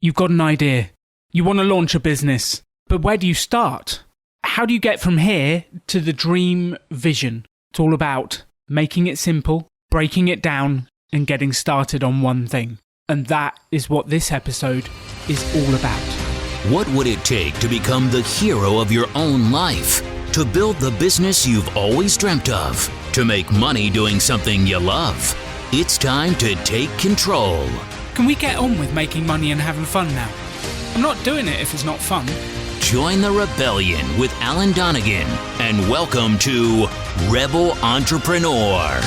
You've got an idea. You want to launch a business, but where do you start? How do you get from here to the dream vision? It's all about making it simple, breaking it down, and getting started on one thing. And that is what this episode is all about. What would it take to become the hero of your own life? To build the business you've always dreamt of? To make money doing something you love? It's time to take control. Can we get on with making money and having fun now? I'm not doing it if it's not fun. Join the rebellion with Alan Donegan and welcome to Rebel Entrepreneur.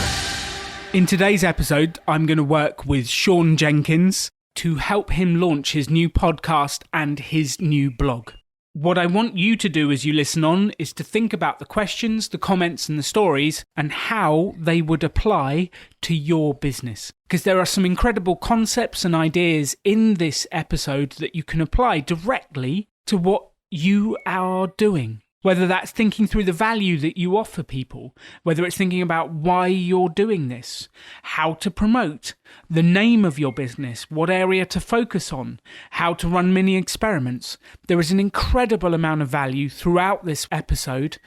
In today's episode, I'm going to work with Shawn Jenkins to help him launch his new podcast and his new blog. What I want you to do as you listen on is to think about the questions, the comments and the stories and how they would apply to your business. Because there are some incredible concepts and ideas in this episode that you can apply directly to what you are doing. Whether that's thinking through the value that you offer people, whether it's thinking about why you're doing this, how to promote, the name of your business, what area to focus on, how to run mini experiments. There is an incredible amount of value throughout this episode,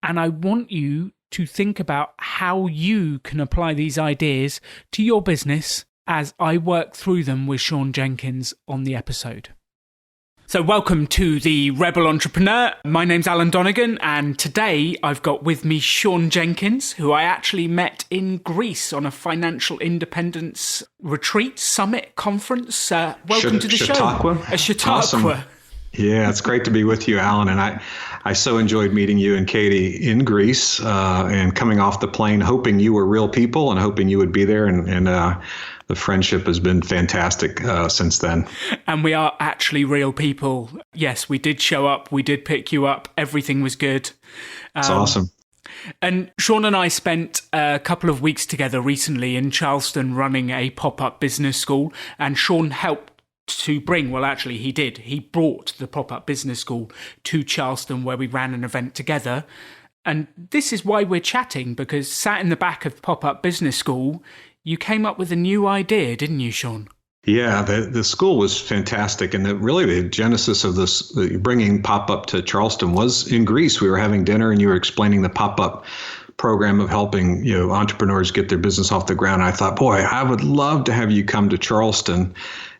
and I want you to think about how you can apply these ideas to your business as I work through them with Shawn Jenkins on the episode. So welcome to the Rebel Entrepreneur. My name's Alan Donegan, and today I've got with me Shawn Jenkins, who I actually met in Greece on a financial independence retreat, summit, conference. Welcome to the show. A Chautauqua. Awesome. Yeah, it's great to be with you, Alan. And I so enjoyed meeting you and Katie in Greece and coming off the plane, hoping you were real people and hoping you would be there. And the friendship has been fantastic since then. And we are actually real people. Yes, we did show up. We did pick you up. Everything was good. It's awesome. And Shawn and I spent a couple of weeks together recently in Charleston running a pop-up business school. And Shawn helped to bring, well, actually he did. He brought the pop-up business school to Charleston where we ran an event together. And this is why we're chatting, because sat in the back of pop-up business school, you came up with a new idea, didn't you, Shawn? Yeah, the school was fantastic. And really the genesis of this, bringing pop-up to Charleston was in Greece. We were having dinner and you were explaining the pop-up program of helping entrepreneurs get their business off the ground. And I thought, boy, I would love to have you come to Charleston.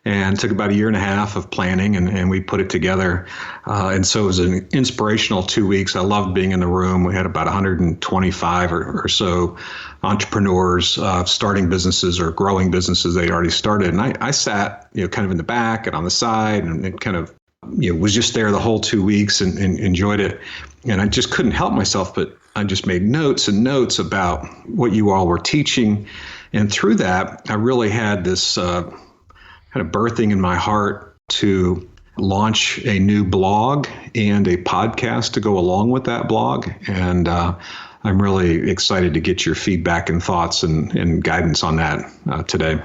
And it took about a year and a half of planning, and we put it together. And so it was an inspirational 2 weeks. I loved being in the room. We had about 125 or so entrepreneurs starting businesses or growing businesses they'd already started. And I sat, kind of in the back and on the side, and it kind of, was just there the whole 2 weeks and enjoyed it. And I just couldn't help myself, but I just made notes and notes about what you all were teaching. And through that, I really had this kind of birthing in my heart to launch a new blog and a podcast to go along with that blog. And I'm really excited to get your feedback and thoughts and guidance on that today.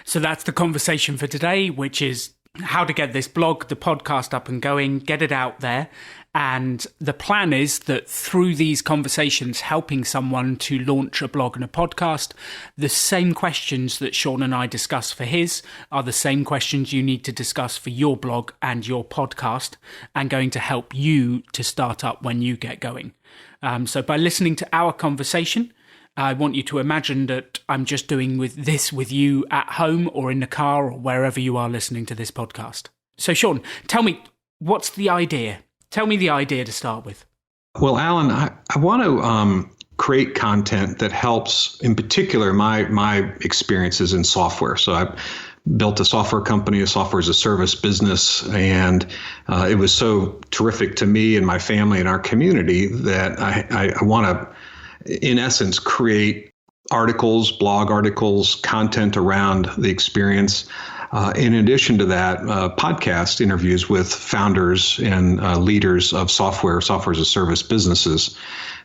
So that's the conversation for today, which is how to get this blog, the podcast up and going, get it out there. And the plan is that through these conversations, helping someone to launch a blog and a podcast, the same questions that Shawn and I discuss for his are the same questions you need to discuss for your blog and your podcast, and going to help you to start up when you get going. So by listening to our conversation, I want you to imagine that I'm just doing this with you at home or in the car or wherever you are listening to this podcast. So Shawn, tell me, what's the idea? Tell me the idea to start with. Well, Alan, I want to create content that helps, in particular, my experiences in software. So I built a software company, a software as a service business, and it was so terrific to me and my family and our community that I want to, in essence, create articles, blog articles, content around the experience. In addition to that, podcast interviews with founders and leaders of software as a service businesses.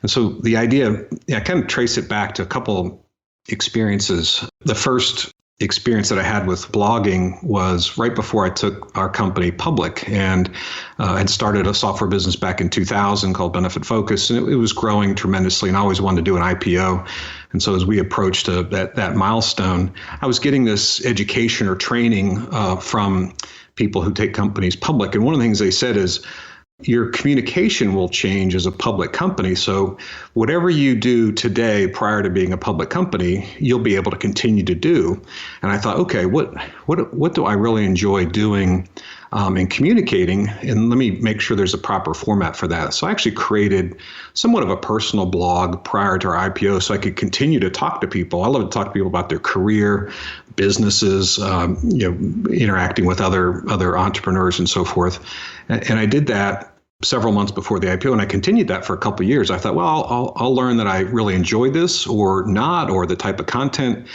And so the idea, I kind of trace it back to a couple experiences. The first experience that I had with blogging was right before I took our company public, and had started a software business back in 2000 called Benefit Focus, and it was growing tremendously, and I always wanted to do an IPO. And so as we approached that milestone, I was getting this education or training from people who take companies public. And one of the things they said is your communication will change as a public company. So whatever you do today prior to being a public company, you'll be able to continue to do. And I thought, okay, what do I really enjoy doing and communicating? And let me make sure there's a proper format for that. So I actually created somewhat of a personal blog prior to our IPO so I could continue to talk to people. I love to talk to people about their career, businesses, interacting with other entrepreneurs and so forth. And I did that several months before the IPO, and I continued that for a couple of years. I thought, well, I'll learn that I really enjoy this or not, or the type of content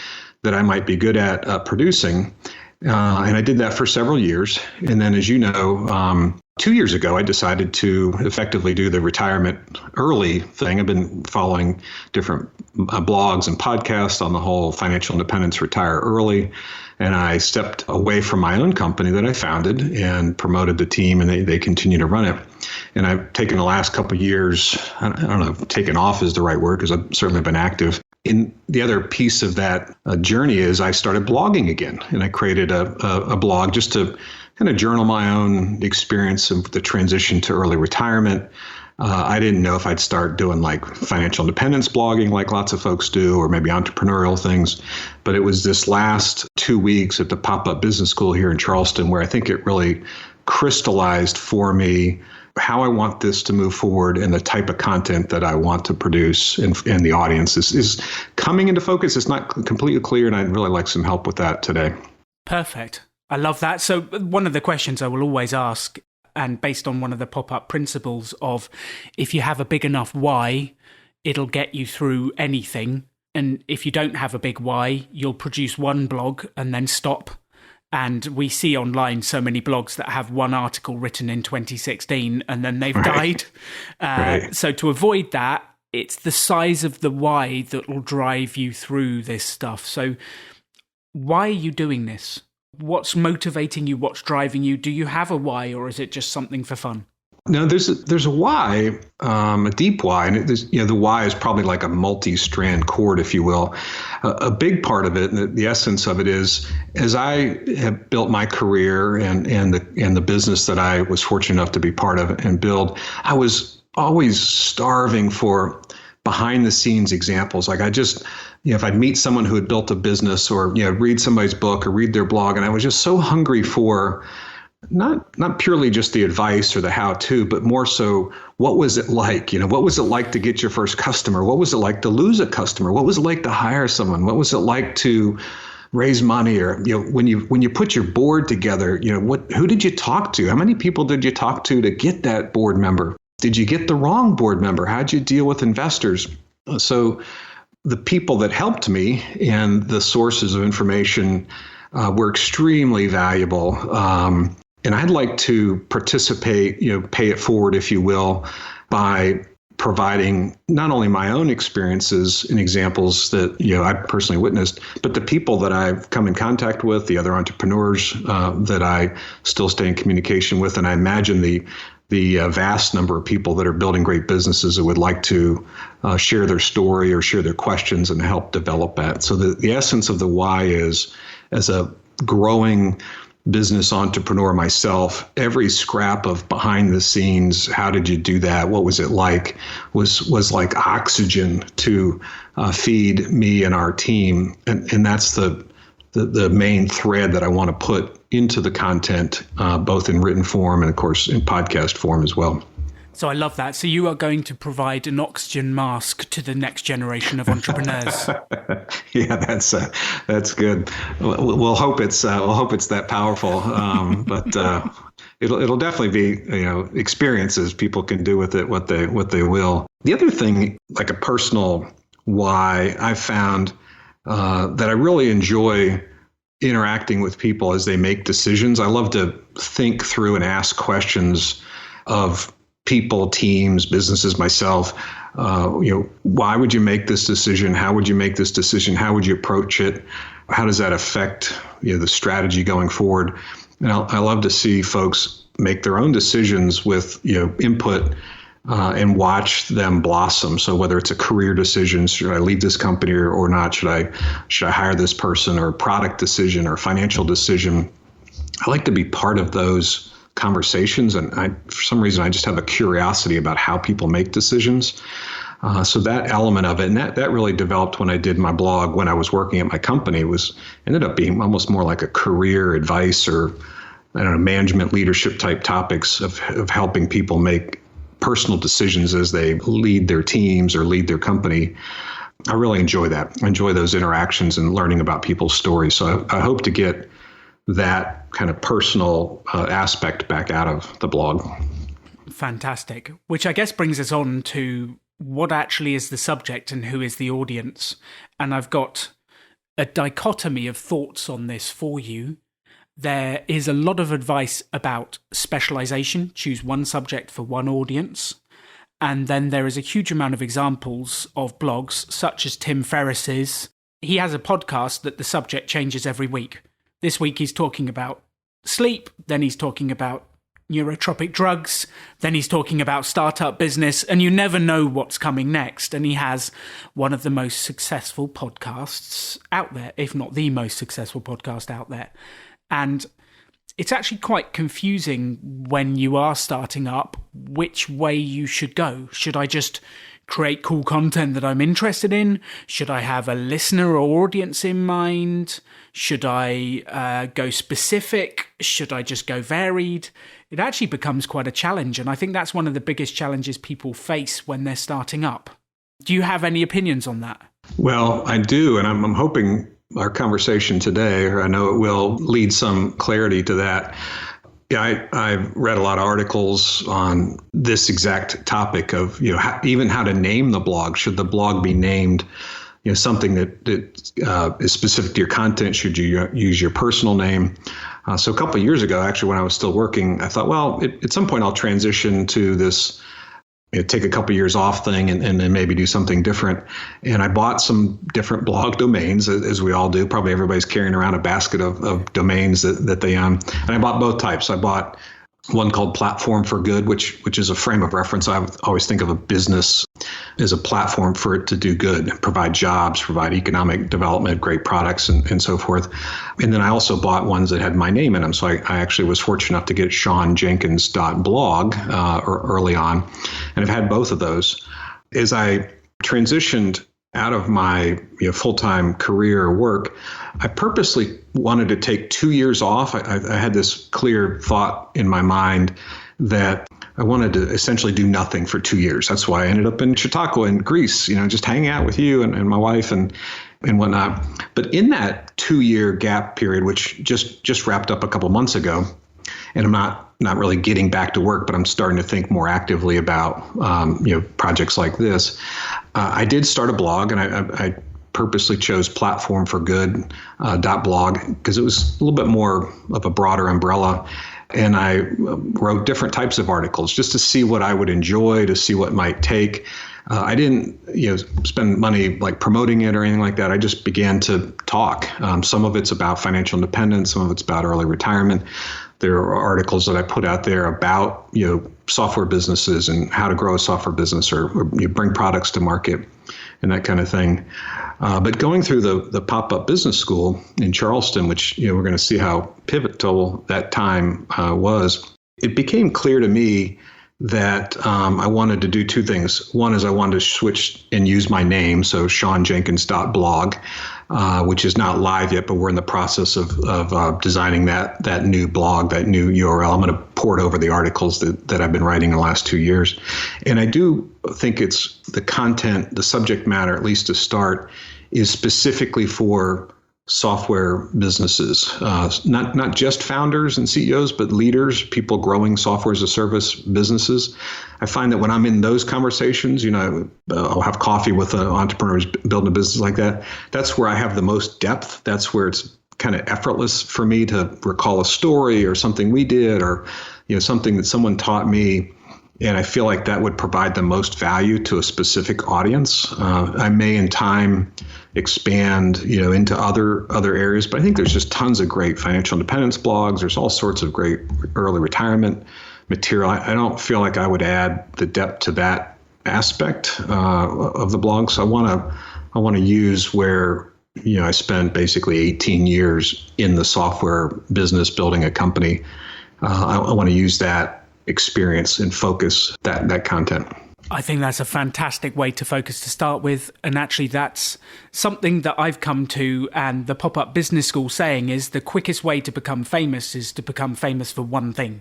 that I might be good at producing. And I did that for several years. And then, as you know, 2 years ago, I decided to effectively do the retirement early thing. I've been following different blogs and podcasts on the whole financial independence, retire early. And I stepped away from my own company that I founded and promoted the team, and they continue to run it. And I've taken the last couple of years, I don't know if taken off is the right word, because I've certainly been active. And the other piece of that journey is I started blogging again, and I created a blog just to kind of journal my own experience of the transition to early retirement. I didn't know if I'd start doing like financial independence blogging like lots of folks do, or maybe entrepreneurial things. But it was this last 2 weeks at the Pop-Up Business School here in Charleston where I think it really crystallized for me how I want this to move forward and the type of content that I want to produce and the audience is coming into focus. It's not completely clear, and I'd really like some help with that today. Perfect. I love that. So one of the questions I will always ask, and based on one of the pop-up principles of if you have a big enough why, it'll get you through anything. And if you don't have a big why, you'll produce one blog and then stop. And we see online so many blogs that have one article written in 2016 and then they've died. Right. So to avoid that, it's the size of the why that will drive you through this stuff. So why are you doing this? What's motivating you? What's driving you? Do you have a why, or is it just something for fun? No, there's a why, a deep why, and the why is probably like a multi-strand cord, if you will. A big part of it, and the essence of it is, as I have built my career and the business that I was fortunate enough to be part of and build, I was always starving for behind the scenes examples. Like I just, if I'd meet someone who had built a business, or read somebody's book or read their blog, and I was just so hungry for not purely just the advice or the how-to, but more so, what was it like? What was it like to get your first customer? What was it like to lose a customer? What was it like to hire someone? What was it like to raise money? Or when you put your board together, who did you talk to? How many people did you talk to get that board member? Did you get the wrong board member? How'd you deal with investors? So the people that helped me and the sources of information were extremely valuable. And I'd like to participate, pay it forward, if you will, by providing not only my own experiences and examples that, I personally witnessed, but the people that I've come in contact with, the other entrepreneurs that I still stay in communication with. And I imagine the vast number of people that are building great businesses that would like to share their story or share their questions and help develop that. So the essence of the why is, as a growing business entrepreneur myself, every scrap of behind the scenes, how did you do that? What was it like? Was like oxygen to feed me and our team. And that's the main thread that I want to put into the content, both in written form and, of course, in podcast form as well. So I love that. So you are going to provide an oxygen mask to the next generation of entrepreneurs. Yeah, that's good. We'll hope it's that powerful. But it'll definitely be experiences people can do with it what they will. The other thing, like a personal why, I found that I really enjoy interacting with people as they make decisions. I love to think through and ask questions of people, teams, businesses, myself. Why would you make this decision? How would you make this decision? How would you approach it? How does that affect the strategy going forward? And I love to see folks make their own decisions with input and watch them blossom. So whether it's a career decision, should I leave this company or not? Should I hire this person, or a product decision or financial decision? I like to be part of those conversations. And for some reason, I just have a curiosity about how people make decisions. So that element of it, and that really developed when I did my blog when I was working at my company, ended up being almost more like a career advice or, I don't know, management leadership type topics of helping people make personal decisions as they lead their teams or lead their company. I really enjoy that. I enjoy those interactions and learning about people's stories. So I hope to get that kind of personal aspect back out of the blog. Fantastic. Which I guess brings us on to what actually is the subject and who is the audience. And I've got a dichotomy of thoughts on this for you. There is a lot of advice about specialization. Choose one subject for one audience. And then there is a huge amount of examples of blogs, such as Tim Ferriss's. He has a podcast that the subject changes every week. This week he's talking about sleep, then he's talking about neurotropic drugs, then he's talking about startup business, and you never know what's coming next. And he has one of the most successful podcasts out there, if not the most successful podcast out there. And it's actually quite confusing when you are starting up which way you should go. Should I just create cool content that I'm interested in? Should I have a listener or audience in mind? Should I go specific? Should I just go varied? It actually becomes quite a challenge. And I think that's one of the biggest challenges people face when they're starting up. Do you have any opinions on that? Well, I do. And I'm hoping our conversation today, or I know it will lead some clarity to that. Yeah, I've read a lot of articles on this exact topic of, even how to name the blog. Should the blog be named, something that is specific to your content? Should you use your personal name? So a couple of years ago, actually, when I was still working, I thought, well, at some point I'll transition to this, take a couple of years off thing and then maybe do something different. And I bought some different blog domains, as we all do. Probably everybody's carrying around a basket of domains that they own. And I bought both types. I bought one called Platform for Good, which is a frame of reference. I always think of a business as a platform for it to do good, provide jobs, provide economic development, great products, and so forth. And then I also bought ones that had my name in them. So I actually was fortunate enough to get ShawnJenkins.blog early on. And I've had both of those. As I transitioned out of my full-time career work, I purposely wanted to take 2 years off. I had this clear thought in my mind that I wanted to essentially do nothing for 2 years. That's why I ended up in Chautauqua in Greece, just hanging out with you and my wife and whatnot. But in that 2-year gap period, which just wrapped up a couple months ago, and I'm not really getting back to work, but I'm starting to think more actively about projects like this. I did start a blog, and I purposely chose Platform for Good .blog because it was a little bit more of a broader umbrella. And I wrote different types of articles just to see what I would enjoy, to see what might take. I didn't spend money like promoting it or anything like that. I just began to talk. Some of it's about financial independence. Some of it's about early retirement. There are articles that I put out there about software businesses and how to grow a software business or bring products to market and that kind of thing. But going through the pop-up business school in Charleston, which we're going to see how pivotal that time was, it became clear to me that I wanted to do two things. One is I wanted to switch and use my name, so ShawnJenkins.blog, which is not live yet, but we're in the process of designing that new blog, that new URL. I'm going to port over the articles that I've been writing in the last 2 years. And I do think it's the content, the subject matter, at least to start, is specifically for software businesses, not just founders and CEOs, but leaders, people growing software as a service businesses. I find that when I'm in those conversations, I'll have coffee with an entrepreneur who's building a business like that. That's where I have the most depth. That's where it's kind of effortless for me to recall a story or something we did or something that someone taught me. And I feel like that would provide the most value to a specific audience. I may in time expand, into other areas, but I think there's just tons of great financial independence blogs. There's all sorts of great early retirement material. I don't feel like I would add the depth to that aspect of the blog. So I want to use where I spent basically 18 years in the software business building a company. I want to use that experience and focus that content. I think that's a fantastic way to focus to start with. And actually, that's something that I've come to, and the Pop-Up Business School saying is the quickest way to become famous is to become famous for one thing,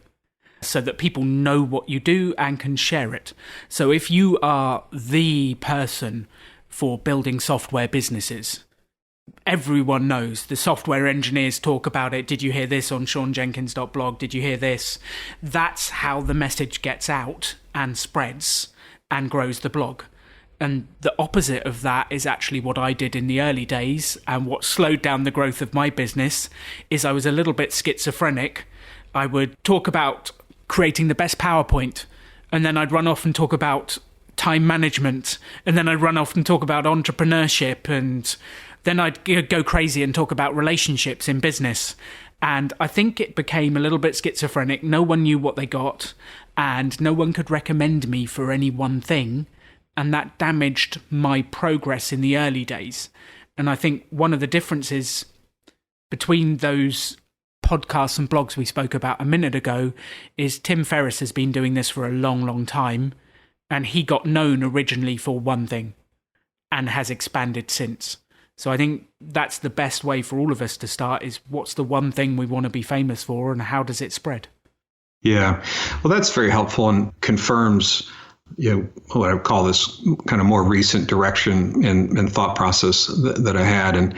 so that people know what you do and can share it. So if you are the person for building software businesses, everyone knows. The software engineers talk about it. Did you hear this on ShawnJenkins.blog? Did you hear this? That's how the message gets out and spreads and grows the blog. And the opposite of that is actually what I did in the early days, and what slowed down the growth of my business is I was a little bit schizophrenic. I would talk about creating the best PowerPoint, and then I'd run off and talk about time management, and then I'd run off and talk about entrepreneurship, and then I'd go crazy and talk about relationships in business. And I think it became a little bit schizophrenic. No one knew what they got, and no one could recommend me for any one thing. And that damaged my progress in the early days. And I think one of the differences between those podcasts and blogs we spoke about a minute ago is Tim Ferriss has been doing this for a long, long time. And he got known originally for one thing and has expanded since. So I think that's the best way for all of us to start, is what's the one thing we want to be famous for and how does it spread? Yeah, well, that's very helpful and confirms what I would call this kind of more recent direction and thought process that I had. And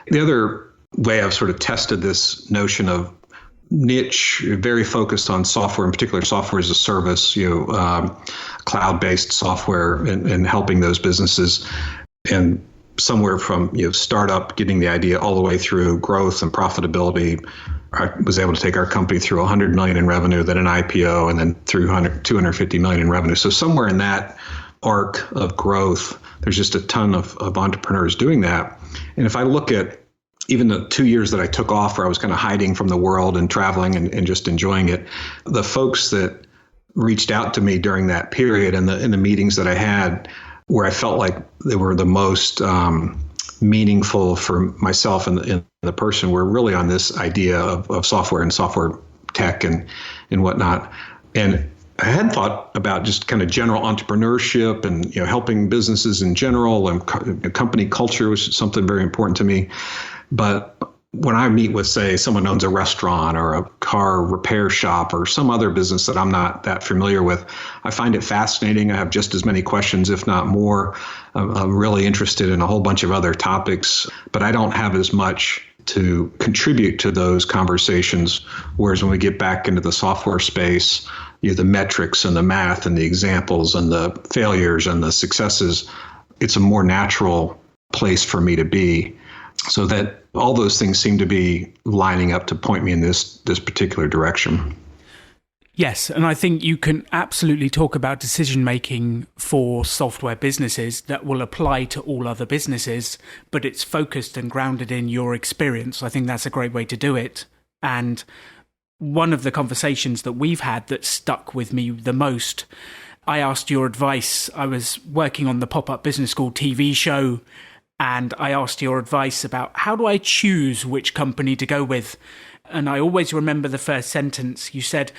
the other way I've sort of tested this notion of niche, very focused on software, in particular software as a service, cloud-based software, and helping those businesses, and somewhere from startup, getting the idea, all the way through growth and profitability. I was able to take our company through $100 million in revenue, then an IPO, and then through $250 million in revenue. So somewhere in that arc of growth, there's just a ton of entrepreneurs doing that. And if I look at even the 2 years that I took off, where I was kind of hiding from the world and traveling and just enjoying it, the folks that reached out to me during that period and in the meetings that I had, where I felt like they were the most meaningful for myself and the person, were really on this idea of software and software tech and whatnot. And I had thought about just kind of general entrepreneurship and helping businesses in general, and company culture was something very important to me. But when I meet with, say, someone owns a restaurant or a car repair shop or some other business that I'm not that familiar with, I find it fascinating. I have just as many questions, if not more. I'm really interested in a whole bunch of other topics, but I don't have as much to contribute to those conversations. Whereas when we get back into the software space, the metrics and the math and the examples and the failures and the successes, it's a more natural place for me to be. So that all those things seem to be lining up to point me in this particular direction. Yes, and I think you can absolutely talk about decision-making for software businesses that will apply to all other businesses, but it's focused and grounded in your experience. I think that's a great way to do it. And one of the conversations that we've had that stuck with me the most, I asked your advice. I was working on the Pop-Up Business School TV show, and I asked your advice about how do I choose which company to go with. And I always remember the first sentence. You said,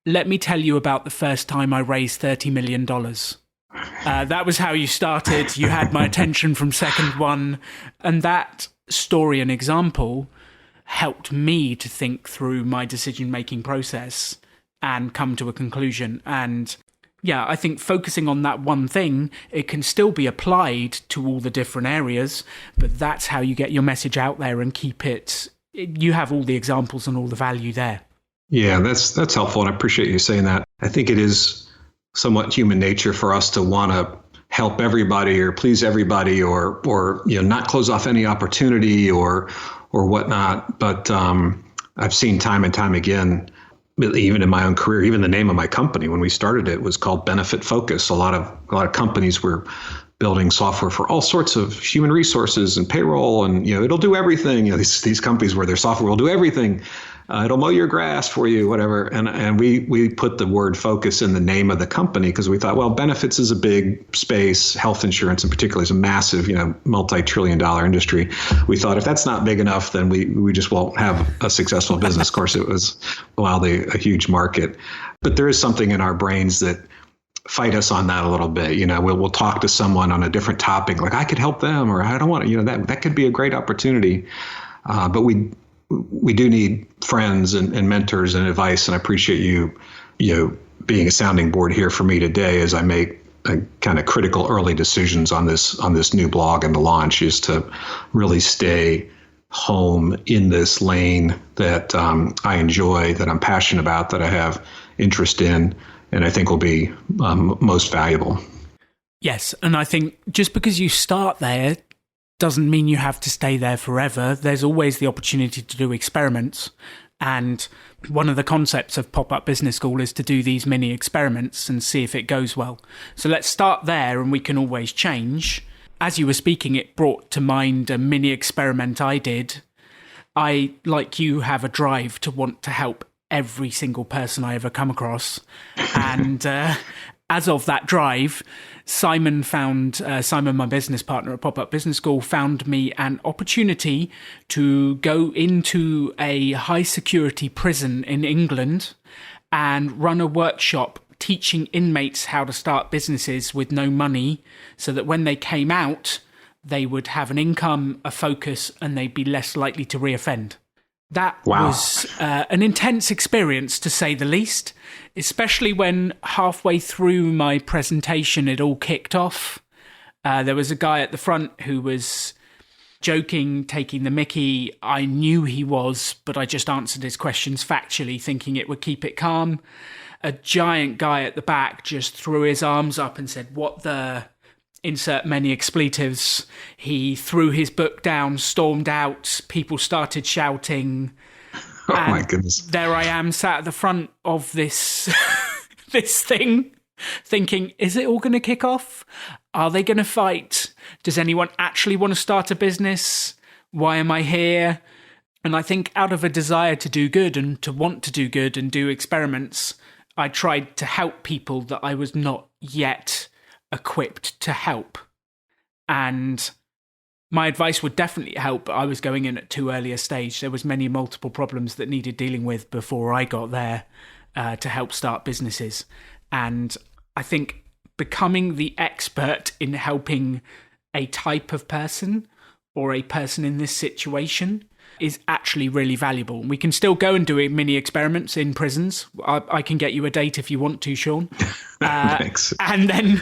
"Let me tell you about the first time I raised $30 million. That was how you started. You had my attention from second one. And that story and example helped me to think through my decision-making process and come to a conclusion. And yeah, I think focusing on that one thing, it can still be applied to all the different areas, but that's how you get your message out there and keep it. You have all the examples and all the value there. Yeah, that's helpful, and I appreciate you saying that. I think it is somewhat human nature for us to want to help everybody or please everybody, or not close off any opportunity or whatnot. But I've seen time and time again, even in my own career, even the name of my company, when we started it, was called Benefit Focus. A lot of companies were building software for all sorts of human resources and payroll, and it'll do everything. These companies where their software will do everything. it'll mow your grass for you, whatever. And we put the word focus in the name of the company because we thought, well, benefits is a big space. Health insurance in particular is a massive, multi-trillion-dollar industry. We thought if that's not big enough, then we just won't have a successful business. Of course, it was wildly a huge market. But there is something in our brains that fight us on that a little bit. We'll talk to someone on a different topic, like I could help them, or I don't want to, that could be a great opportunity. But we do need friends and mentors and advice. And I appreciate you being a sounding board here for me today as I make kind of critical early decisions on this new blog and the launch, is to really stay home in this lane that I enjoy, that I'm passionate about, that I have interest in, and I think will be most valuable. Yes, and I think just because you start there doesn't mean you have to stay there forever. There's always the opportunity to do experiments. And one of the concepts of Pop-Up Business School is to do these mini experiments and see if it goes well. So let's start there, and we can always change. As you were speaking, it brought to mind a mini experiment I did. I, like you, have a drive to want to help every single person I ever come across. And as of that drive, Simon, my business partner at Pop-Up Business School, found me an opportunity to go into a high security prison in England and run a workshop teaching inmates how to start businesses with no money, so that when they came out, they would have an income, a focus, and they'd be less likely to reoffend. That was an intense experience, to say the least, especially when halfway through my presentation it all kicked off. There was a guy at the front who was joking, taking the mickey. I knew he was, but I just answered his questions factually, thinking it would keep it calm. A giant guy at the back just threw his arms up and said, "What the..." Insert many expletives. He threw his book down, stormed out. People started shouting. Oh my goodness. There I am, sat at the front of this this thing, thinking, is it all going to kick off? Are they going to fight? Does anyone actually want to start a business? Why am I here? And I think out of a desire to do good and to want to do good and do experiments, I tried to help people that I was not yet equipped to help. And my advice would definitely help, but I was going in at too early a stage. There was multiple problems that needed dealing with before I got there to help start businesses. And I think becoming the expert in helping a type of person or a person in this situation is actually really valuable. We can still go and do mini experiments in prisons. I can get you a date if you want to, Shawn. Thanks. And then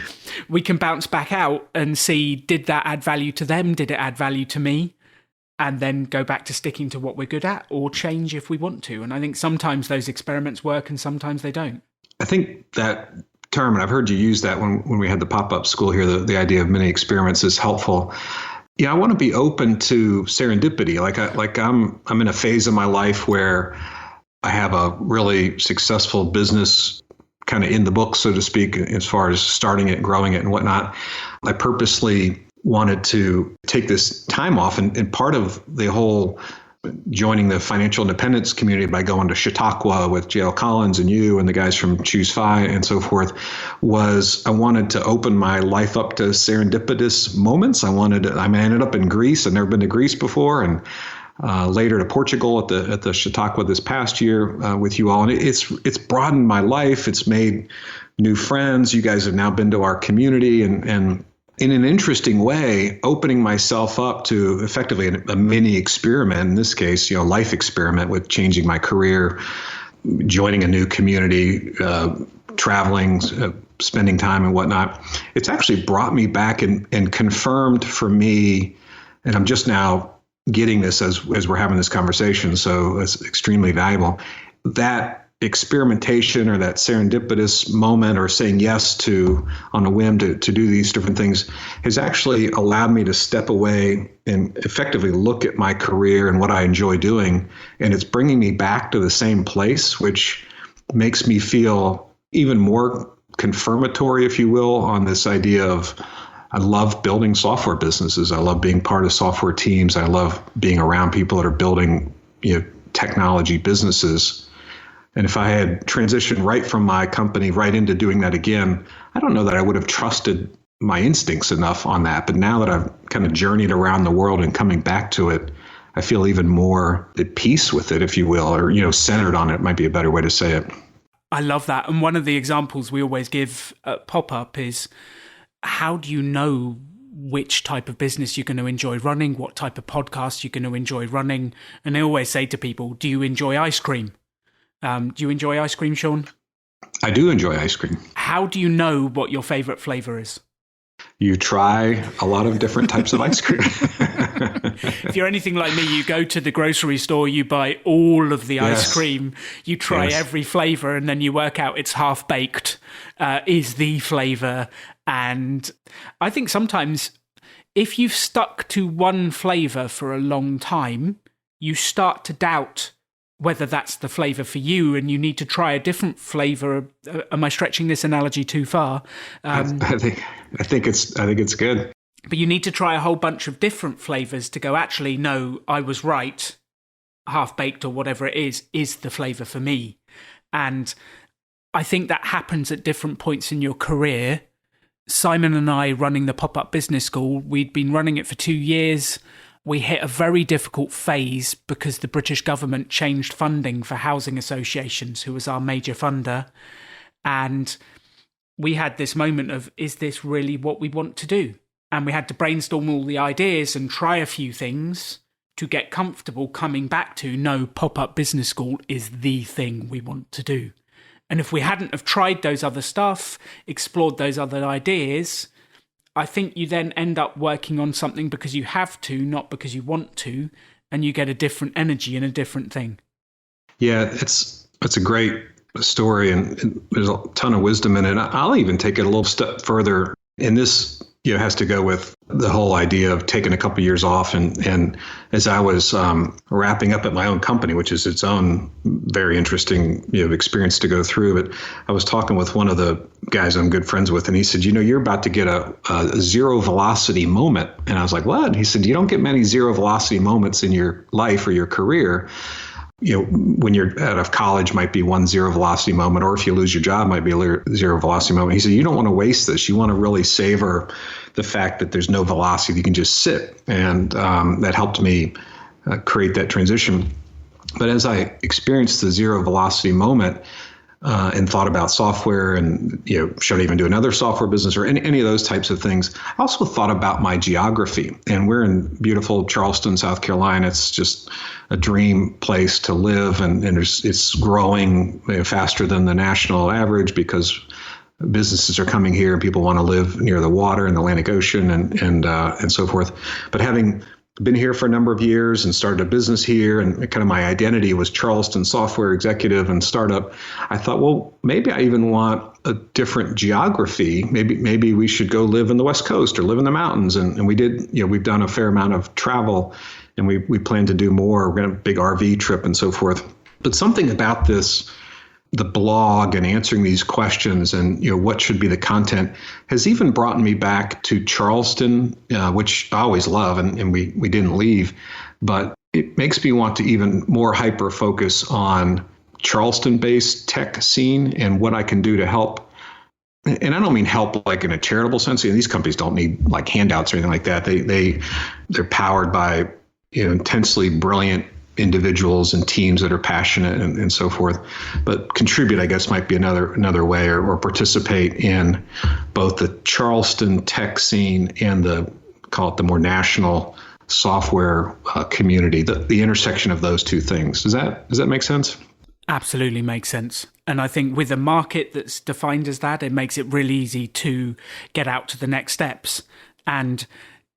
we can bounce back out and see, did that add value to them? Did it add value to me? And then go back to sticking to what we're good at, or change if we want to. And I think sometimes those experiments work and sometimes they don't. I think that term, and I've heard you use that when we had the pop-up school here, the idea of mini experiments is helpful. Yeah, I want to be open to serendipity. Like I'm in a phase of my life where I have a really successful business kind of in the book, so to speak, as far as starting it, growing it, and whatnot. I purposely wanted to take this time off, and part of the whole joining the financial independence community by going to Chautauqua with J.L. Collins and you and the guys from Choose Fi and so forth was I wanted to open my life up to serendipitous moments. I ended up in Greece. I'd never been to Greece before, and later to Portugal at the Chautauqua this past year with you all. And it's broadened my life. It's made new friends. You guys have now been to our community, and in an interesting way, opening myself up to effectively a mini experiment, in this case, life experiment with changing my career, joining a new community, traveling, spending time and whatnot. It's actually brought me back and confirmed for me, and I'm just now getting this as we're having this conversation, so it's extremely valuable, that experimentation or that serendipitous moment or saying yes to on a whim to do these different things has actually allowed me to step away and effectively look at my career and what I enjoy doing. And it's bringing me back to the same place, which makes me feel even more confirmatory, if you will, on this idea of I love building software businesses. I love being part of software teams. I love being around people that are building, technology businesses. And if I had transitioned right from my company right into doing that again, I don't know that I would have trusted my instincts enough on that. But now that I've kind of journeyed around the world and coming back to it, I feel even more at peace with it, if you will, or, centered on it might be a better way to say it. I love that. And one of the examples we always give at Pop-Up is, how do you know which type of business you're going to enjoy running, what type of podcast you're going to enjoy running? And I always say to people, do you enjoy ice cream? Do you enjoy ice cream, Shawn? I do enjoy ice cream. How do you know what your favorite flavor is? You try a lot of different types of ice cream. If you're anything like me, you go to the grocery store, you buy all of the ice cream, you try every flavor, and then you work out it's half-baked is the flavor. And I think sometimes if you've stuck to one flavor for a long time, you start to doubt whether that's the flavor for you, and you need to try a different flavor. Am I stretching this analogy too far? I think it's good. But you need to try a whole bunch of different flavors to go, actually, no, I was right. Half-baked or whatever it is the flavor for me. And I think that happens at different points in your career. Simon and I, running the Pop-Up Business School, we'd been running it for 2 years. We hit a very difficult phase because the British government changed funding for housing associations, who was our major funder. And we had this moment of, is this really what we want to do? And we had to brainstorm all the ideas and try a few things to get comfortable coming back to, no, Pop-Up Business School is the thing we want to do. And if we hadn't have tried those other stuff, explored those other ideas, I think you then end up working on something because you have to, not because you want to, and you get a different energy and a different thing. Yeah, it's a great story, and there's a ton of wisdom in it. I'll even take it a little step further. And this has to go with the whole idea of taking a couple of years off. And as I was wrapping up at my own company, which is its own very interesting experience to go through, but I was talking with one of the guys I'm good friends with, and he said, you're about to get a zero velocity moment. And I was like, what? He said, you don't get many zero velocity moments in your life or your career. When you're out of college might be one zero velocity moment, or if you lose your job might be a zero velocity moment. He said, you don't want to waste this. You want to really savor the fact that there's no velocity. You can just sit. And that helped me create that transition. But as I experienced the zero velocity moment and thought about software and, should I even do another software business or any of those types of things, I also thought about my geography. And we're in beautiful Charleston, South Carolina. It's just a dream place to live, and it's growing faster than the national average because businesses are coming here and people want to live near the water and the Atlantic Ocean and so forth. But having been here for a number of years and started a business here, and kind of my identity was Charleston software executive and startup, I thought, well, maybe I even want a different geography. Maybe we should go live in the West Coast or live in the mountains. And we did, we've done a fair amount of travel, and we plan to do more. We're going to have a big RV trip and so forth. But something about this, the blog and answering these questions and what should be the content, has even brought me back to Charleston, which I always love, and we didn't leave. But it makes me want to even more hyper focus on Charleston-based tech scene and what I can do to help. And I don't mean help like in a charitable sense. These companies don't need like handouts or anything like that. They're powered by intensely brilliant individuals and teams that are passionate and so forth. But contribute, I guess, might be another way, or participate in both the Charleston tech scene and call it the more national software community, the intersection of those two things. Does that make sense? Absolutely makes sense. And I think with a market that's defined as that, it makes it really easy to get out to the next steps. And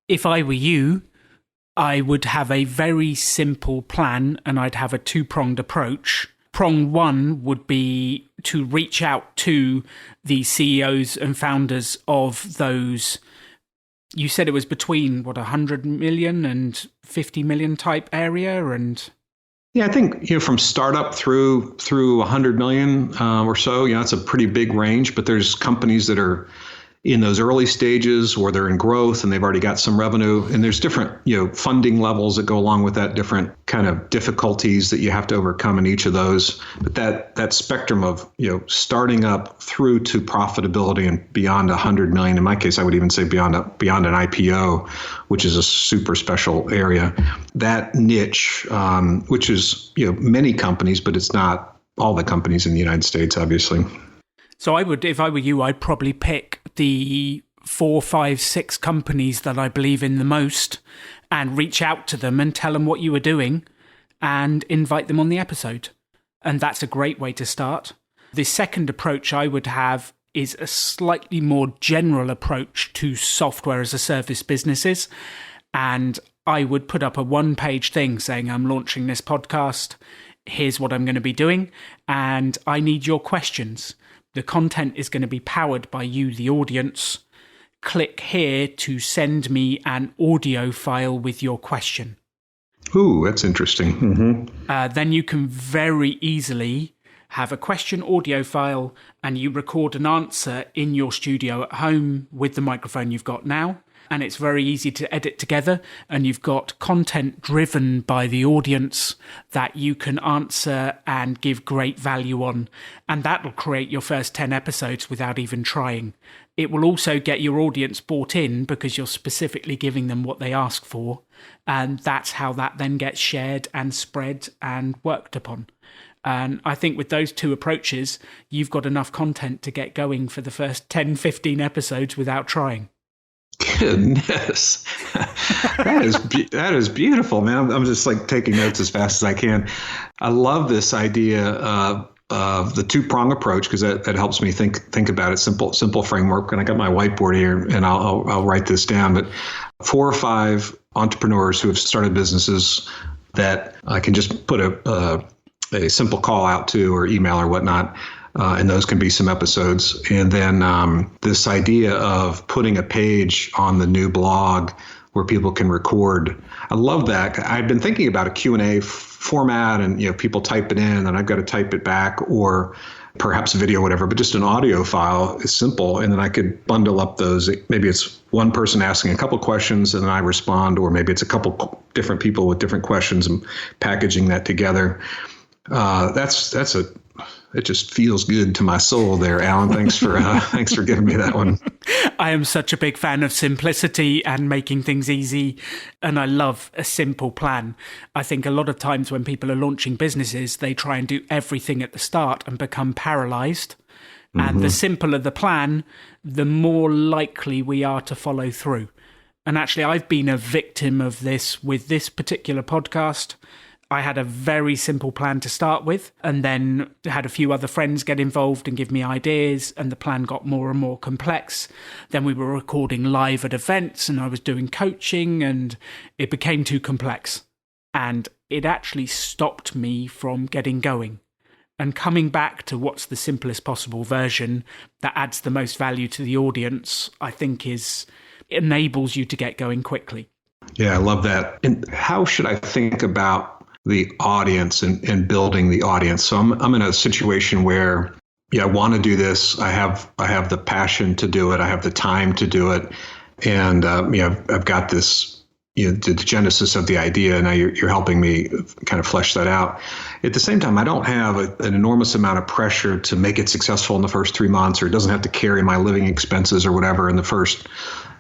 if I were you, I would have a very simple plan, and I'd have a two-pronged approach. Prong one would be to reach out to the CEOs and founders of those. You said it was between 100 million and 50 million type area, and yeah, I think from startup through 100 million or so. It's a pretty big range. But there's companies that are in those early stages where they're in growth and they've already got some revenue. And there's different, funding levels that go along with that, different kind of difficulties that you have to overcome in each of those. But that spectrum of, starting up through to profitability and beyond 100 million, in my case, I would even say beyond an IPO, which is a super special area. That niche, which is, many companies, but it's not all the companies in the United States, obviously. So if I were you, I'd probably pick the 4, 5, 6 companies that I believe in the most and reach out to them and tell them what you were doing and invite them on the episode. And that's a great way to start. The second approach I would have is a slightly more general approach to software as a service businesses. And I would put up a 1-page thing saying, I'm launching this podcast. Here's what I'm going to be doing. And I need your questions. The content is going to be powered by you, the audience. Click here to send me an audio file with your question. Ooh, that's interesting. Mm-hmm. Then you can very easily have a question audio file and you record an answer in your studio at home with the microphone you've got now. And it's very easy to edit together, and you've got content driven by the audience that you can answer and give great value on. And that will create your first 10 episodes without even trying. It will also get your audience bought in because you're specifically giving them what they ask for. And that's how that then gets shared and spread and worked upon. And I think with those two approaches, you've got enough content to get going for the first 10, 15 episodes without trying. Goodness, that is beautiful, man. I'm just like taking notes as fast as I can. I love this idea of the 2-prong approach because that helps me think about it. Simple framework. And I got my whiteboard here, and I'll write this down. But 4 or 5 entrepreneurs who have started businesses that I can just put a simple call out to or email or whatnot. And those can be some episodes. And then this idea of putting a page on the new blog where people can record. I love that. I've been thinking about a Q&A format and, people type it in and I've got to type it back or perhaps video, whatever, but just an audio file is simple. And then I could bundle up those. Maybe it's one person asking a couple questions and then I respond, or maybe it's a couple different people with different questions and packaging that together. It just feels good to my soul there, Alan. Thanks for giving me that one. I am such a big fan of simplicity and making things easy, and I love a simple plan. I think a lot of times when people are launching businesses, they try and do everything at the start and become paralyzed. Mm-hmm. And the simpler the plan, the more likely we are to follow through. And actually, I've been a victim of this with this particular podcast. I had a very simple plan to start with, and then had a few other friends get involved and give me ideas, and the plan got more and more complex. Then we were recording live at events, and I was doing coaching, and it became too complex. And it actually stopped me from getting going. And coming back to what's the simplest possible version that adds the most value to the audience, I think enables you to get going quickly. Yeah, I love that. And how should I think about the audience and building the audience? So I'm in a situation where, I want to do this. I have the passion to do it. I have the time to do it. And, I've got this, the genesis of the idea. And now you're helping me kind of flesh that out. At the same time, I don't have an enormous amount of pressure to make it successful in the first 3 months, or it doesn't have to carry my living expenses or whatever in the first,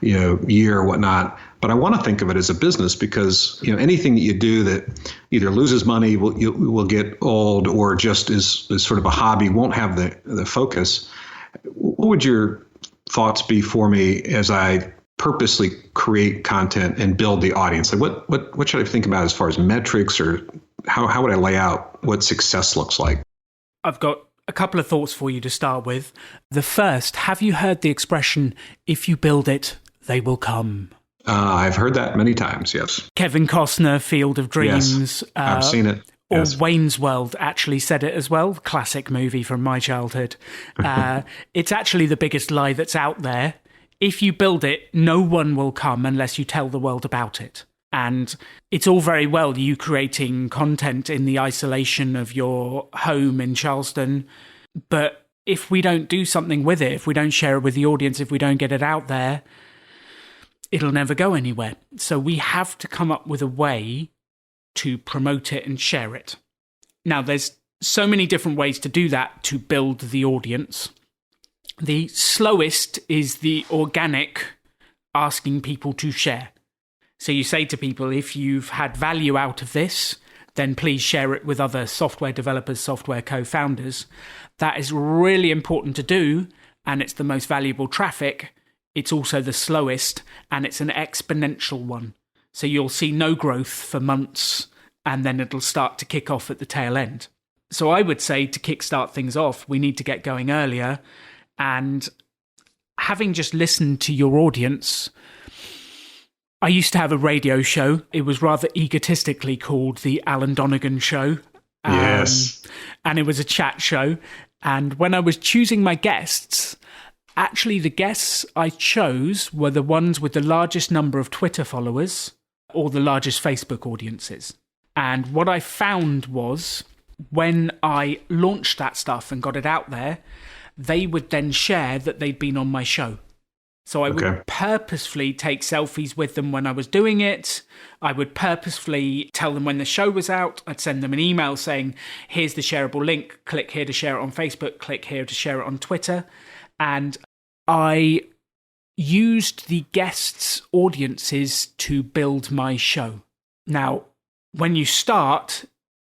year or whatnot. But I want to think of it as a business because, anything that you do that either loses money, will get old, or just is sort of a hobby, won't have the focus. What would your thoughts be for me as I purposely create content and build the audience? Like what should I think about as far as metrics, or how would I lay out what success looks like? I've got a couple of thoughts for you to start with. The first, have you heard the expression, if you build it, they will come? I've heard that many times, yes. Kevin Costner, Field of Dreams. Yes, I've seen it. Yes. Or Wayne's World actually said it as well. Classic movie from my childhood. It's actually the biggest lie that's out there. If you build it, no one will come unless you tell the world about it. And it's all very well you creating content in the isolation of your home in Charleston, but if we don't do something with it, if we don't share it with the audience, if we don't get it out there, it'll never go anywhere. So we have to come up with a way to promote it and share it. Now, there's so many different ways to do that to build the audience. The slowest is the organic asking people to share. So you say to people, if you've had value out of this, then please share it with other software developers, software co-founders. That is really important to do, and it's the most valuable traffic. It's also the slowest, and it's an exponential one. So you'll see no growth for months, and then it'll start to kick off at the tail end. So I would say to kickstart things off, we need to get going earlier. And having just listened to your audience, I used to have a radio show. It was rather egotistically called the Alan Donegan Show. Yes. And it was a chat show. And when I was choosing my guests, actually the guests I chose were the ones with the largest number of Twitter followers or the largest Facebook audiences. And what I found was when I launched that stuff and got it out there, they would then share that they'd been on my show. So I would purposefully take selfies with them when I was doing it. I would purposefully tell them when the show was out. I'd send them an email saying, here's the shareable link. Click here to share it on Facebook. Click here to share it on Twitter. And I used the guests' audiences to build my show. Now, when you start,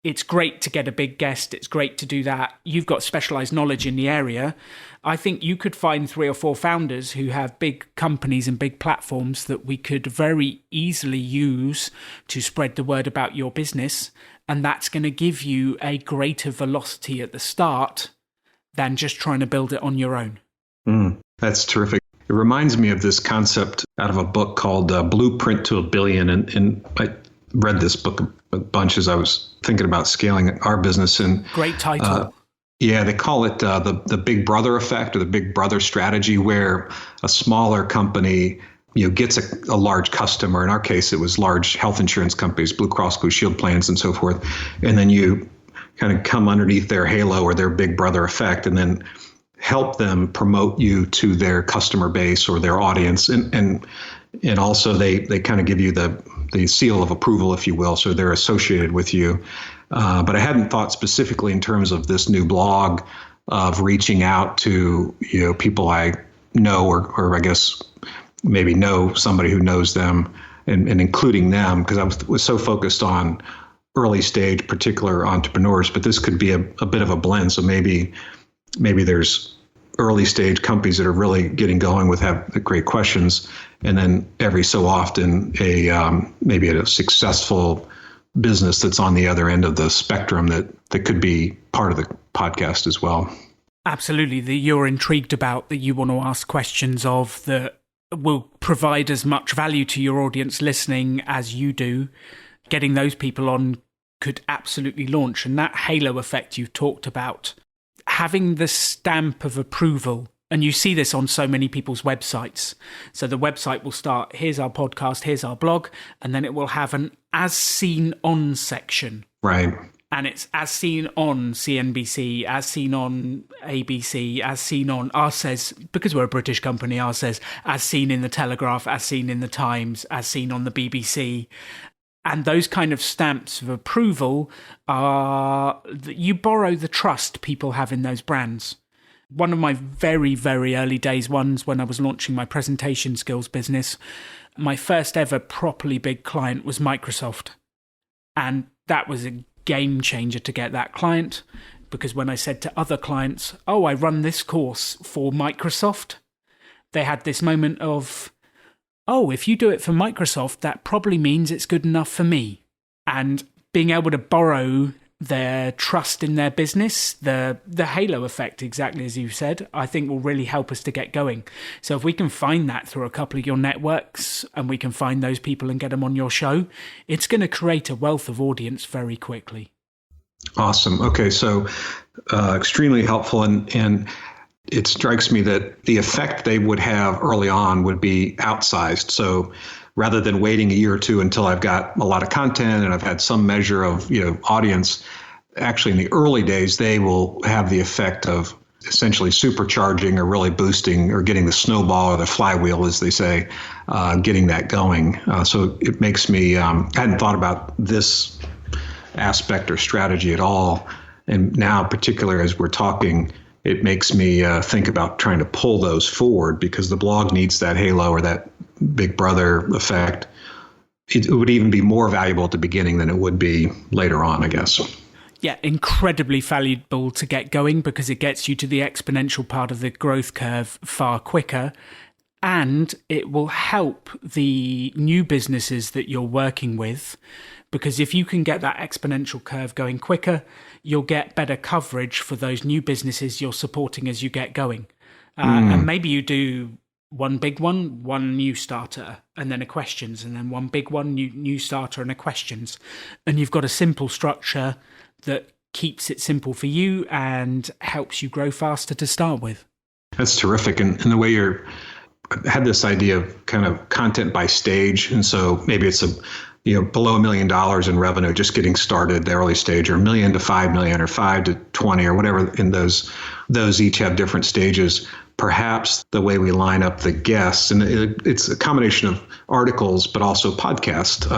it's great to get a big guest. It's great to do that. You've got specialized knowledge in the area. I think you could find 3 or 4 founders who have big companies and big platforms that we could very easily use to spread the word about your business. And that's going to give you a greater velocity at the start than just trying to build it on your own. That's terrific. It reminds me of this concept out of a book called Blueprint to a Billion. And I read this book a bunch as I was thinking about scaling our business. And great title. They call it the Big Brother effect or the Big Brother strategy, where a smaller company gets a large customer. In our case, it was large health insurance companies, Blue Cross Blue Shield plans and so forth. And then you kind of come underneath their halo or their Big Brother effect and then help them promote you to their customer base or their audience. And also they kind of give you the seal of approval, if you will, so they're associated with you. But I hadn't thought specifically in terms of this new blog of reaching out to people I know or I guess maybe know somebody who knows them and including them, because I was so focused on early stage particular entrepreneurs. But this could be a bit of a blend. So maybe there's early stage companies that are really getting going have great questions, and then every so often maybe a successful business that's on the other end of the spectrum that could be part of the podcast as well. Absolutely, that you're intrigued about, that you want to ask questions of, that will provide as much value to your audience listening as you do. Getting those people on could absolutely launch. And that halo effect you've talked about, having the stamp of approval, and you see this on so many people's websites. So the website will start, here's our podcast, here's our blog, and then it will have an as seen on section. Right. And it's as seen on CNBC, as seen on ABC, as seen on, ours says, because we're a British company, ours says, as seen in the Telegraph, as seen in the Times, as seen on the BBC. And those kind of stamps of approval are that you borrow the trust people have in those brands. One of my very, very early days ones, when I was launching my presentation skills business, my first ever properly big client was Microsoft. And that was a game changer to get that client, because when I said to other clients, oh, I run this course for Microsoft, they had this moment of, oh, if you do it for Microsoft, that probably means it's good enough for me. And being able to borrow their trust in their business, the halo effect, exactly as you said, I think will really help us to get going. So if we can find that through a couple of your networks and we can find those people and get them on your show, it's going to create a wealth of audience very quickly. Awesome. Okay, so extremely helpful. And it strikes me that the effect they would have early on would be outsized. So rather than waiting a year or two until I've got a lot of content and I've had some measure of audience, actually in the early days, they will have the effect of essentially supercharging or really boosting or getting the snowball or the flywheel, as they say, getting that going. So it makes me, I hadn't thought about this aspect or strategy at all. And now, particularly as we're talking, it makes me think about trying to pull those forward, because the blog needs that halo or that big brother effect. It would even be more valuable at the beginning than it would be later on, I guess. Yeah, incredibly valuable to get going, because it gets you to the exponential part of the growth curve far quicker. And it will help the new businesses that you're working with, because if you can get that exponential curve going quicker, you'll get better coverage for those new businesses you're supporting as you get going. And maybe you do one big one, one new starter, and then a questions, and then one big one, new starter and a questions. And you've got a simple structure that keeps it simple for you and helps you grow faster to start with. That's terrific. And the way I had this idea of kind of content by stage. And so maybe it's below $1 million in revenue, just getting started, the early stage, or $1 million to $5 million, or 5 to 20, or whatever. In those each have different stages. Perhaps the way we line up the guests, and it's a combination of articles, but also podcast,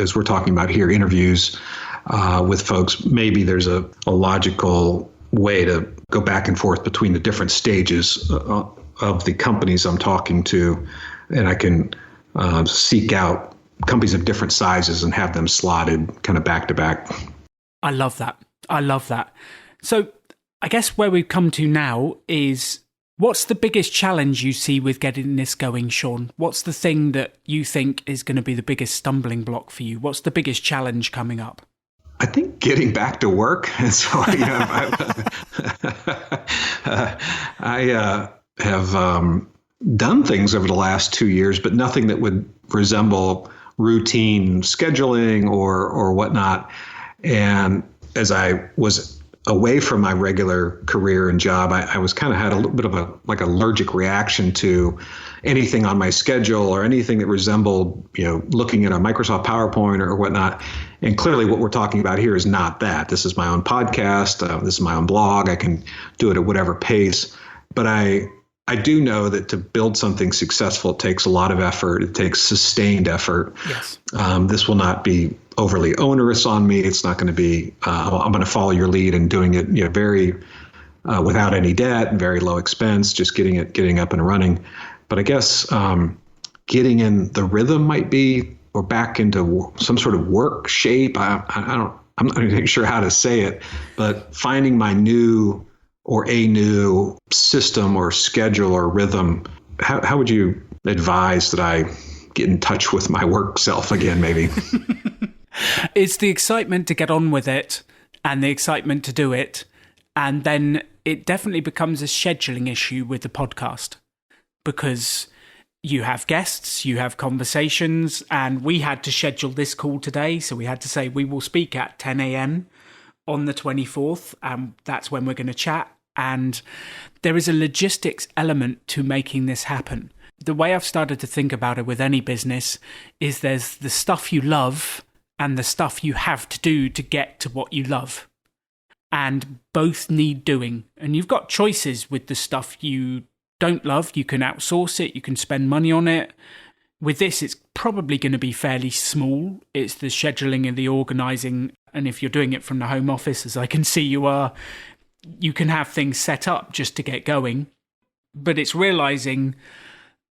as we're talking about here, interviews with folks. Maybe there's a logical way to go back and forth between the different stages of the companies I'm talking to, and I can seek out companies of different sizes and have them slotted kind of back to back. I love that. So I guess where we've come to now is, what's the biggest challenge you see with getting this going, Shawn? What's the thing that you think is going to be the biggest stumbling block for you? What's the biggest challenge coming up? I think getting back to work. So I have done things over the last 2 years, but nothing that would resemble routine scheduling or whatnot. And as I was away from my regular career and job, I was kind of had a little bit of a allergic reaction to anything on my schedule or anything that resembled, looking at a Microsoft PowerPoint or whatnot. And clearly what we're talking about here is not that. This is my own podcast. This is my own blog. I can do it at whatever pace. But I do know that to build something successful, it takes a lot of effort. It takes sustained effort. Yes. This will not be overly onerous on me. It's not going to be, I'm going to follow your lead and doing it, very without any debt and very low expense, just getting up and running. But I guess getting in the rhythm might be, or back into some sort of work shape. I'm not even sure how to say it, but finding my new system or schedule or rhythm. How would you advise that I get in touch with my work self again, maybe? It's the excitement to get on with it and the excitement to do it. And then it definitely becomes a scheduling issue with the podcast, because you have guests, you have conversations, and we had to schedule this call today. So we had to say we will speak at 10 a.m. on the 24th. That's when we're going to chat. And there is a logistics element to making this happen. The way I've started to think about it with any business is there's the stuff you love and the stuff you have to do to get to what you love. And both need doing. And you've got choices with the stuff you don't love. You can outsource it. You can spend money on it. With this, it's probably going to be fairly small. It's the scheduling and the organizing. And if you're doing it from the home office, as I can see you are, you can have things set up just to get going. But it's realizing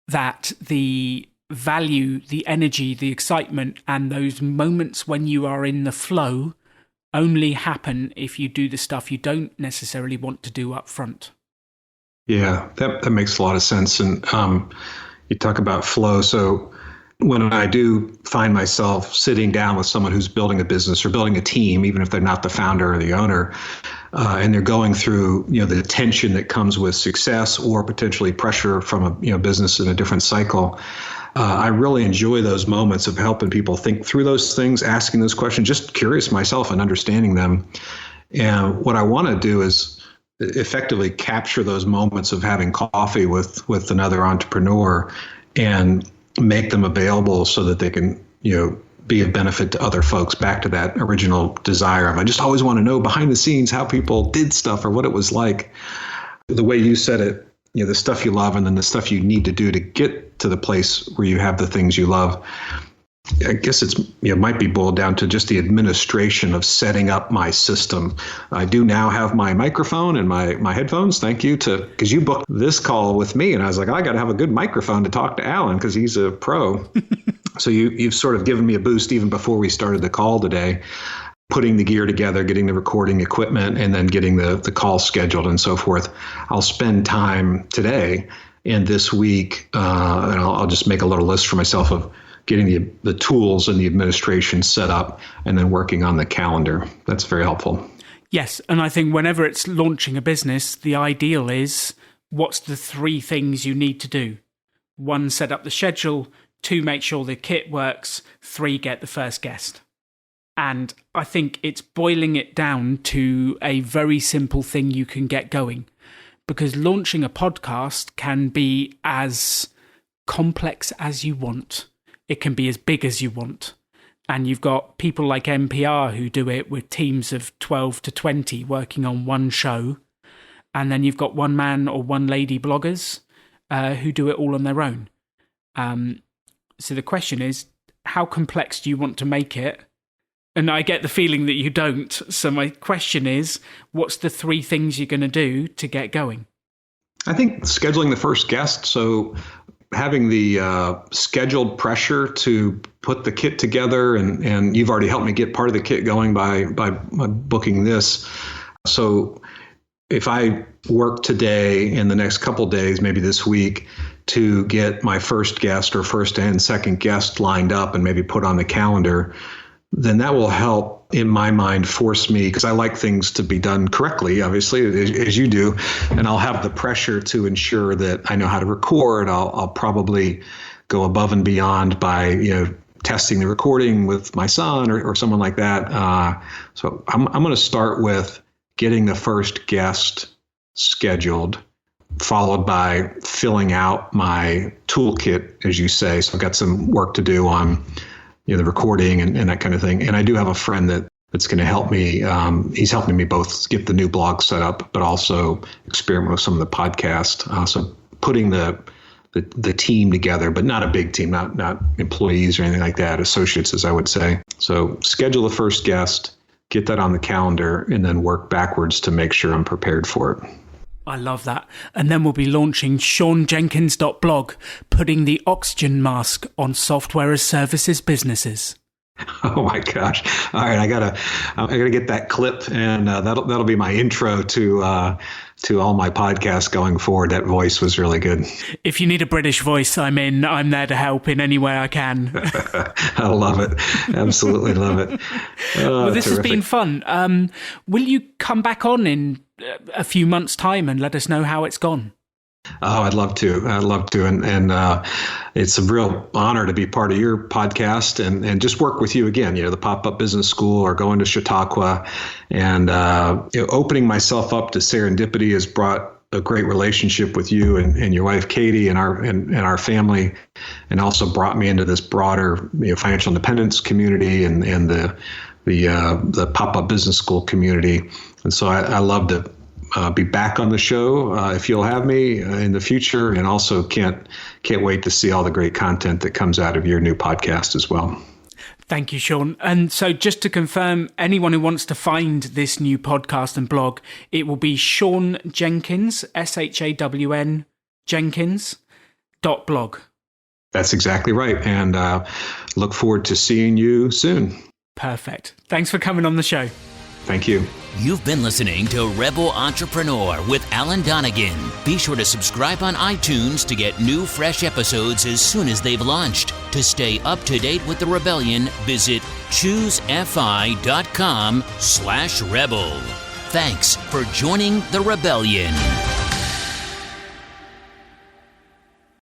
that the value, the energy, the excitement, and those moments when you are in the flow only happen if you do the stuff you don't necessarily want to do up front. Yeah, that makes a lot of sense. And you talk about flow. So when I do find myself sitting down with someone who's building a business or building a team, even if they're not the founder or the owner, and they're going through, the tension that comes with success or potentially pressure from a business in a different cycle, I really enjoy those moments of helping people think through those things, asking those questions, just curious myself and understanding them. And what I want to do is effectively capture those moments of having coffee with another entrepreneur and make them available so that they can, be of benefit to other folks, back to that original desire of, I just always want to know behind the scenes how people did stuff or what it was like. the way you said it, the stuff you love and then the stuff you need to do to get to the place where you have the things you love. I guess it might be boiled down to just the administration of setting up my system. I do now have my microphone and my headphones. Thank you because you booked this call with me. And I was like, I got to have a good microphone to talk to Alan because he's a pro. So you've sort of given me a boost even before we started the call today, putting the gear together, getting the recording equipment, and then getting the call scheduled and so forth. I'll spend time today and this week, and I'll just make a little list for myself of getting the tools and the administration set up and then working on the calendar. That's very helpful. Yes. And I think whenever it's launching a business, the ideal is what's the 3 things you need to do? 1, set up the schedule. 2, make sure the kit works. 3, get the first guest. And I think it's boiling it down to a very simple thing you can get going, because launching a podcast can be as complex as you want. It can be as big as you want. And you've got people like NPR who do it with teams of 12 to 20 working on one show. And then you've got one man or one lady bloggers who do it all on their own. So the question is, how complex do you want to make it? And I get the feeling that you don't. So my question is, what's the 3 things you're going to do to get going? I think scheduling the first guest. So having the scheduled pressure to put the kit together, and you've already helped me get part of the kit going by booking this. So if I work today in the next couple of days, maybe this week, to get my first guest or first and second guest lined up and maybe put on the calendar, then that will help, in my mind, force me, because I like things to be done correctly, obviously, as you do, and I'll have the pressure to ensure that I know how to record. I'll probably go above and beyond by, testing the recording with my son or someone like that. So I'm going to start with getting the first guest scheduled, followed by filling out my toolkit, as you say. So I've got some work to do on the recording and that kind of thing. And I do have a friend that's going to help me. He's helping me both get the new blog set up, but also experiment with some of the podcast. So putting the team together, but not a big team, not employees or anything like that, associates, as I would say. So schedule the first guest, get that on the calendar, and then work backwards to make sure I'm prepared for it. I love that. And then we'll be launching ShawnJenkins.blog, putting the oxygen mask on software as services businesses. Oh my gosh! All right, I gotta get that clip, and that'll be my intro to all my podcasts going forward. That voice was really good. If you need a British voice, I'm there to help in any way I can. I love it. Absolutely love it. Well, this terrific. has been fun. Will you come back on in a few months' time and let us know how it's gone? Oh, I'd love to. And it's a real honor to be part of your podcast and just work with you again, the Pop-Up Business School or going to Chautauqua, and opening myself up to serendipity has brought a great relationship with you and your wife, Katie, and our family, and also brought me into this broader financial independence community and the Pop-Up Business School community. And so I love to be back on the show if you'll have me in the future, and also can't wait to see all the great content that comes out of your new podcast as well. Thank you, Shawn. And so just to confirm, anyone who wants to find this new podcast and blog, it will be Shawn Jenkins, SHAWN Jenkins.blog. That's exactly right. And look forward to seeing you soon. Perfect. Thanks for coming on the show. Thank you. You've been listening to Rebel Entrepreneur with Alan Donegan. Be sure to subscribe on iTunes to get new, fresh episodes as soon as they've launched. To stay up to date with the Rebellion, visit choosefi.com/rebel. Thanks for joining the Rebellion.